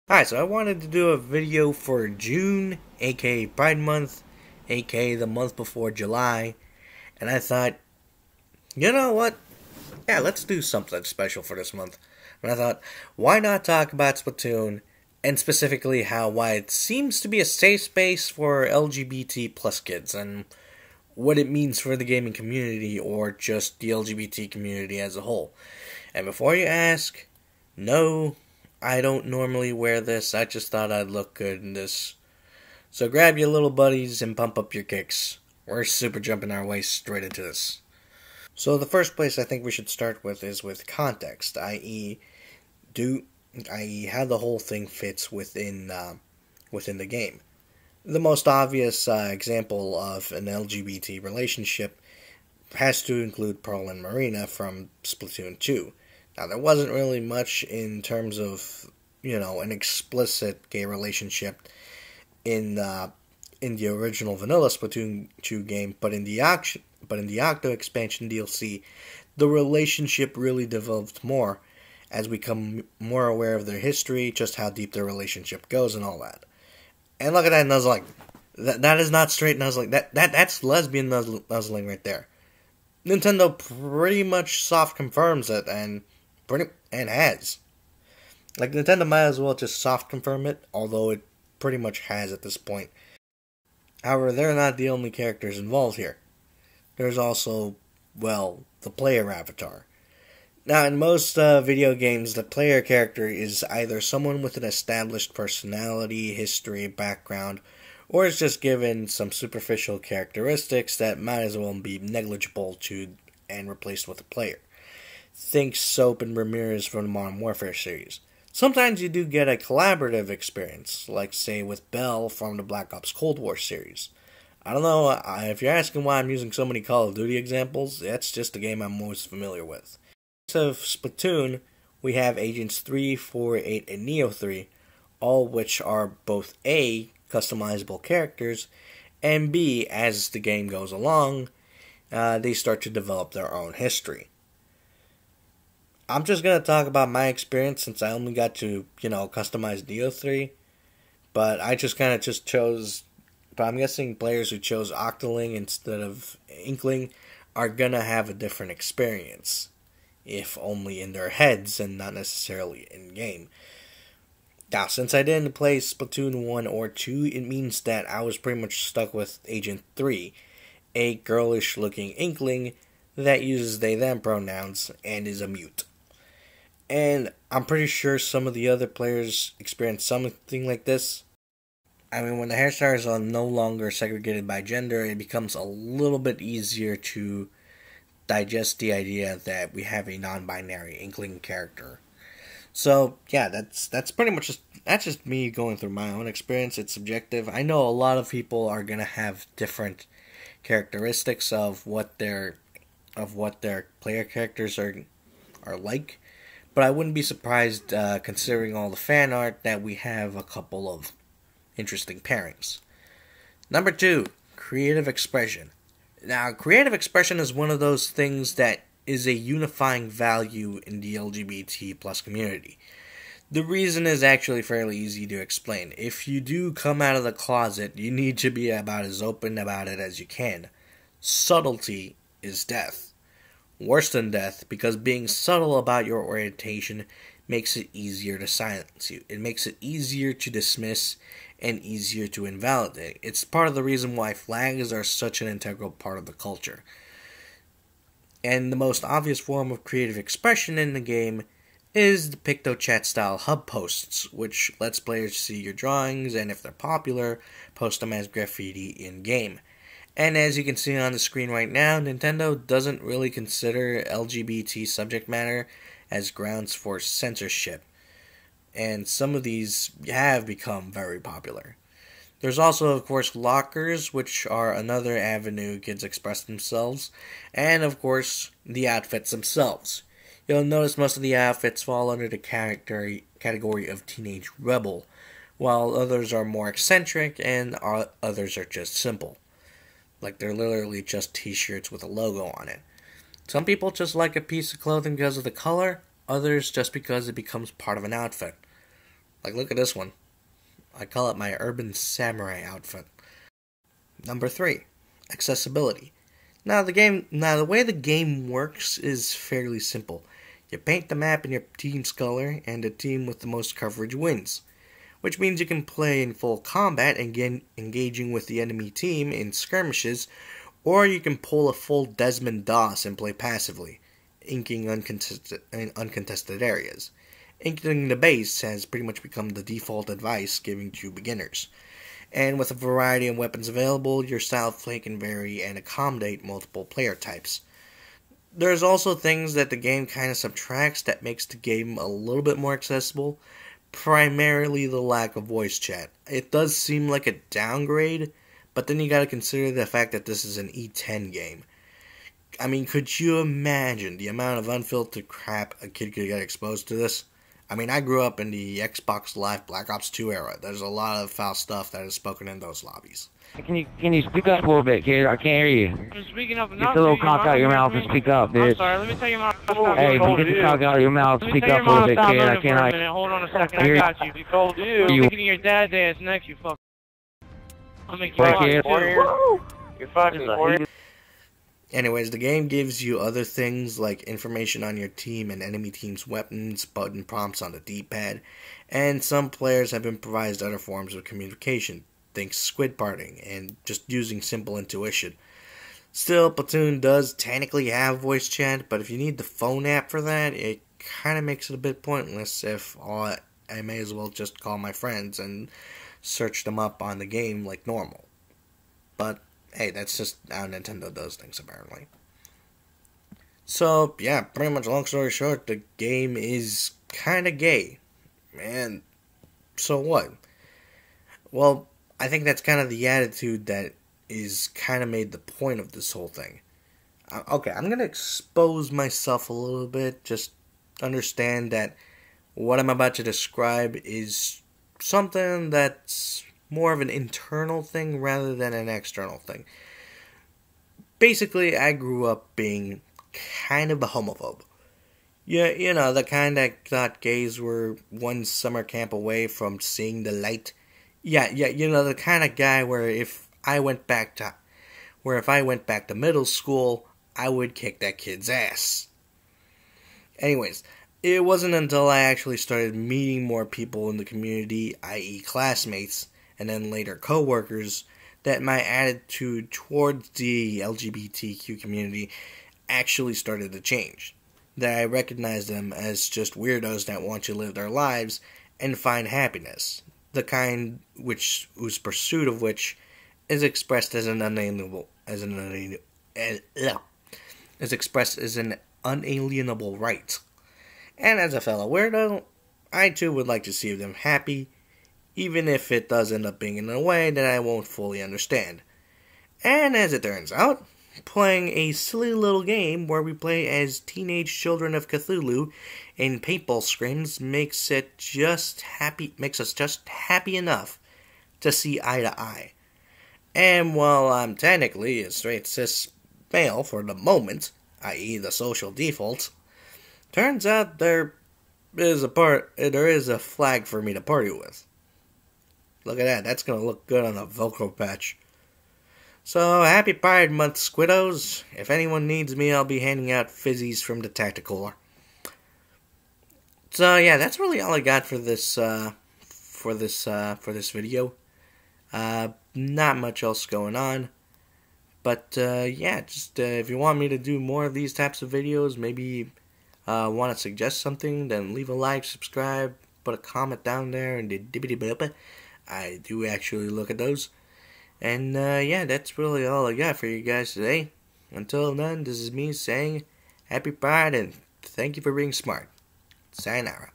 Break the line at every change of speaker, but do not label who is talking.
Hi, so I wanted to do a video for June, aka Pride Month, aka the month before July, and I thought, you know what? Yeah, let's do something special for this month. And I thought, why not talk about Splatoon, and specifically why it seems to be a safe space for LGBT plus kids, and what it means for the gaming community, or just the LGBT community as a whole. And before you ask, no, I don't normally wear this. I just thought I'd look good in this. So grab your little buddies and pump up your kicks. We're super jumping our way straight into this. So the first place I think we should start with is with context, i.e., how the whole thing fits within the game. The most obvious example of an LGBT relationship has to include Pearl and Marina from Splatoon 2. Now, there wasn't really much in terms of, an explicit gay relationship in the original vanilla Splatoon 2 game, but in the Octo expansion DLC, the relationship really developed more as we become more aware of their history, just how deep their relationship goes, and all that. And look at that nuzzling. That is not straight nuzzling. That's lesbian nuzzling right there. Nintendo pretty much soft confirms it and has. Like, Nintendo might as well just soft confirm it, although it pretty much has at this point. However, they're not the only characters involved here. There's also, the player avatar. Now, in most video games, the player character is either someone with an established personality, history, background, or is just given some superficial characteristics that might as well be negligible to and replaced with a player. Think Soap and Ramirez from the Modern Warfare series. Sometimes you do get a collaborative experience, like say with Bell from the Black Ops Cold War series. I don't know, if you're asking why I'm using so many Call of Duty examples, that's just the game I'm most familiar with. Of Splatoon, we have Agents 3, 4, 8, and Neo 3, all which are both A, customizable characters, and B, as the game goes along, they start to develop their own history. I'm just going to talk about my experience since I only got to, customize Neo 3, but I just kind of chose, but I'm guessing players who chose Octoling instead of Inkling are going to have a different experience, if only in their heads and not necessarily in-game. Now, since I didn't play Splatoon 1 or 2, it means that I was pretty much stuck with Agent 3, a girlish-looking Inkling that uses they-them pronouns and is a mute. And I'm pretty sure some of the other players experience something like this. I mean, when the hairstyles are no longer segregated by gender, it becomes a little bit easier to digest the idea that we have a non-binary Inkling character. So yeah, that's pretty much just me going through my own experience. It's subjective. I know a lot of people are gonna have different characteristics of what their player characters are like, but I wouldn't be surprised considering all the fan art that we have a couple of interesting pairings. Number 2, creative expression. Now, creative expression is one of those things that is a unifying value in the LGBT plus community. The reason is actually fairly easy to explain. If you do come out of the closet, you need to be about as open about it as you can. Subtlety is death. Worse than death, because being subtle about your orientation makes it easier to silence you. It makes it easier to dismiss and easier to invalidate. It's part of the reason why flags are such an integral part of the culture. And the most obvious form of creative expression in the game is the PictoChat style hub posts, which lets players see your drawings and if they're popular, post them as graffiti in-game. And as you can see on the screen right now, Nintendo doesn't really consider LGBT subject matter as grounds for censorship. And some of these have become very popular. There's also, of course, lockers, which are another avenue kids express themselves. And, of course, the outfits themselves. You'll notice most of the outfits fall under the category of teenage rebel, while others are more eccentric and others are just simple. Like, they're literally just t-shirts with a logo on it. Some people just like a piece of clothing because of the color, others just because it becomes part of an outfit. Like, look at this one. I call it my urban samurai outfit. Number 3, accessibility. Now the way the game works is fairly simple. You paint the map in your team's color, and the team with the most coverage wins. Which means you can play in full combat and engaging with the enemy team in skirmishes, or you can pull a full Desmond Doss and play passively, inking uncontested areas. Inking the base has pretty much become the default advice given to beginners. And with a variety of weapons available, your style of play can vary and accommodate multiple player types. There's also things that the game kind of subtracts that makes the game a little bit more accessible, primarily the lack of voice chat. It does seem like a downgrade, but then you gotta consider the fact that this is an E10 game. I mean, could you imagine the amount of unfiltered crap a kid could get exposed to this? I mean, I grew up in the Xbox Live Black Ops 2 era. There's a lot of foul stuff that is spoken in those lobbies.
Can you speak up a little bit, kid? I can't hear you.
I'm speaking up
Get the little cock out your mouth and speak up, bitch.
I'm sorry, let me tell you my...
Hey, get the cock out of your mouth and speak up a little bit, kid. I can't...
Hold on a second, I got you. You told you. You're thinking your dad's ass next, you fuck. I'll make you
You're fucking...
Anyways, the game gives you other things like information on your team and enemy team's weapons, button prompts on the D-pad, and some players have improvised other forms of communication. Think squid parting and just using simple intuition. Still, Splatoon does technically have voice chat, but if you need the phone app for that, it kind of makes it a bit pointless if I may as well just call my friends and search them up on the game like normal. But hey, that's just how Nintendo does things, apparently. So, yeah, pretty much long story short, the game is kind of gay. And so what? Well, I think that's kind of the attitude that is kind of made the point of this whole thing. Okay, I'm going to expose myself a little bit. Just understand that what I'm about to describe is something that's more of an internal thing rather than an external thing. Basically, I grew up being kind of a homophobe. Yeah, you know, the kind that thought gays were one summer camp away from seeing the light. Yeah, you know, the kind of guy where if I went back to middle school, I would kick that kid's ass. Anyways, it wasn't until I actually started meeting more people in the community, i.e. classmates, and then later co-workers, that my attitude towards the LGBTQ community actually started to change. That I recognized them as just weirdos that want to live their lives and find happiness. The kind whose pursuit of which is expressed as an unalienable right. And as a fellow weirdo, I too would like to see them happy, even if it does end up being in a way that I won't fully understand. And as it turns out, playing a silly little game where we play as teenage children of Cthulhu in paintball scrims makes us just happy enough to see eye to eye. And while I'm technically a straight cis male for the moment, i.e. the social default, turns out there is a flag for me to party with. Look at that, that's gonna look good on a Velcro patch. So, happy Pride Month, squiddos. If anyone needs me, I'll be handing out fizzies from the Tactical. So, yeah, that's really all I got for this video. Not much else going on. But, yeah, just, if you want me to do more of these types of videos, maybe, want to suggest something, then leave a like, subscribe, put a comment down there, and I do actually look at those. And, yeah, that's really all I got for you guys today. Until then, this is me saying Happy Pride and thank you for being smart. Sayonara.